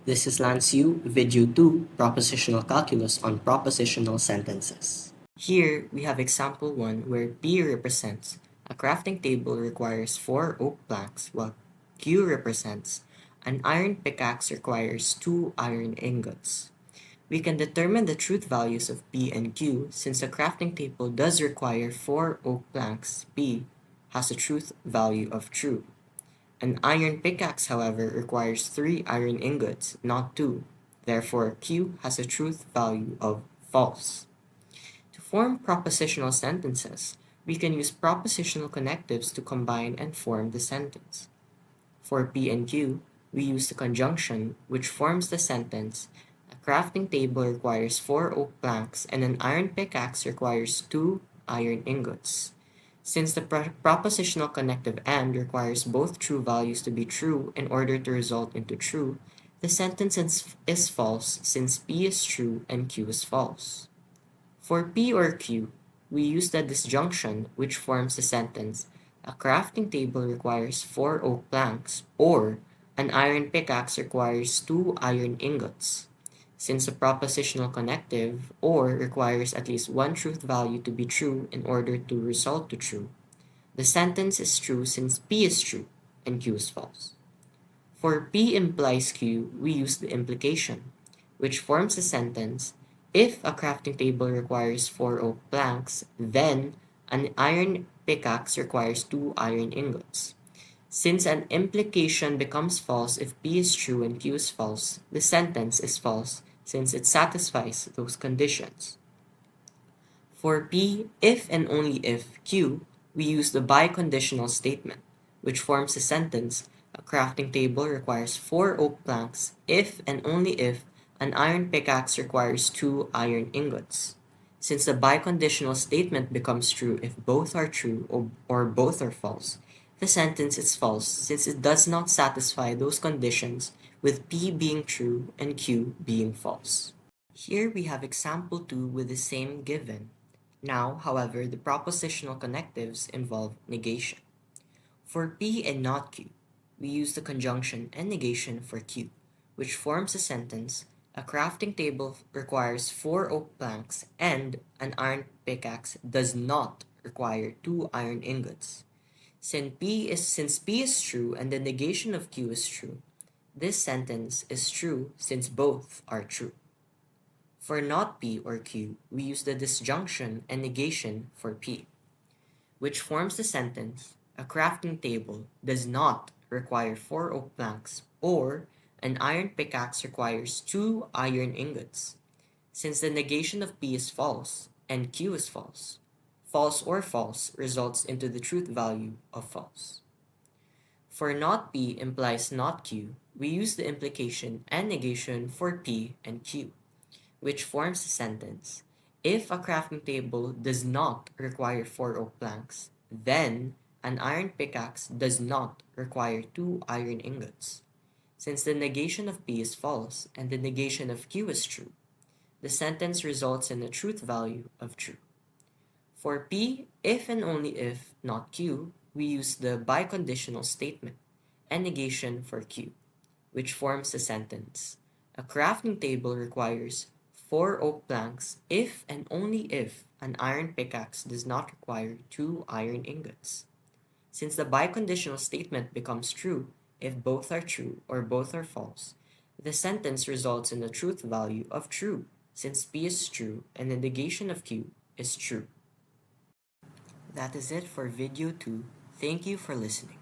This is Lance Yu, Video 2, Propositional Calculus on Propositional Sentences. Here, we have example 1 where P represents a crafting table requires 4 oak planks, while Q represents an iron pickaxe requires 2 iron ingots. We can determine the truth values of P and Q since a crafting table does require 4 oak planks. P has a truth value of true. An iron pickaxe, however, requires 3 iron ingots, not 2. Therefore, Q has a truth value of false. To form propositional sentences, we can use propositional connectives to combine and form the sentence. For P and Q, we use the conjunction which forms the sentence. A crafting table requires 4 oak planks and an iron pickaxe requires 2 iron ingots. Since the propositional connective and requires both true values to be true in order to result into true, the sentence is false since P is true and Q is false. For P or Q, we use the disjunction which forms the sentence. A crafting table requires 4 oak planks, or an iron pickaxe requires 2 iron ingots. Since a propositional connective or requires at least one truth value to be true in order to result to true, the sentence is true since P is true and Q is false. For P implies Q, we use the implication, which forms the sentence. If a crafting table requires 4 oak planks, then an iron pickaxe requires 2 iron ingots. Since an implication becomes false if P is true and Q is false, the sentence is false since it satisfies those conditions. For P, if and only if Q, we use the biconditional statement, which forms the sentence. A crafting table requires 4 oak planks if and only if an iron pickaxe requires 2 iron ingots. Since the biconditional statement becomes true if both are true or both are false, the sentence is false since it does not satisfy those conditions with P being true and Q being false. Here we have example 2 with the same given. Now, however, the propositional connectives involve negation. For P and not Q, we use the conjunction and negation for Q, which forms a sentence. A crafting table requires 4 oak planks and an iron pickaxe does not require 2 iron ingots. Since P is true and the negation of Q is true, this sentence is true since both are true. For not P or Q, we use the disjunction and negation for P, which forms the sentence. A crafting table does not require 4 oak planks, or an iron pickaxe requires 2 iron ingots. Since the negation of P is false and Q is false, false or false results into the truth value of false. For not P implies not Q, we use the implication and negation for P and Q, which forms the sentence. If a crafting table does not require 4 oak planks, then an iron pickaxe does not require 2 iron ingots. Since the negation of P is false and the negation of Q is true, the sentence results in the truth value of true. For P, if and only if not Q, we use the biconditional statement and negation for Q, which forms the sentence. A crafting table requires 4 oak planks if and only if an iron pickaxe does not require 2 iron ingots. Since the biconditional statement becomes true if both are true or both are false, the sentence results in the truth value of true since P is true and the negation of Q is true. That is it for video 2. Thank you for listening.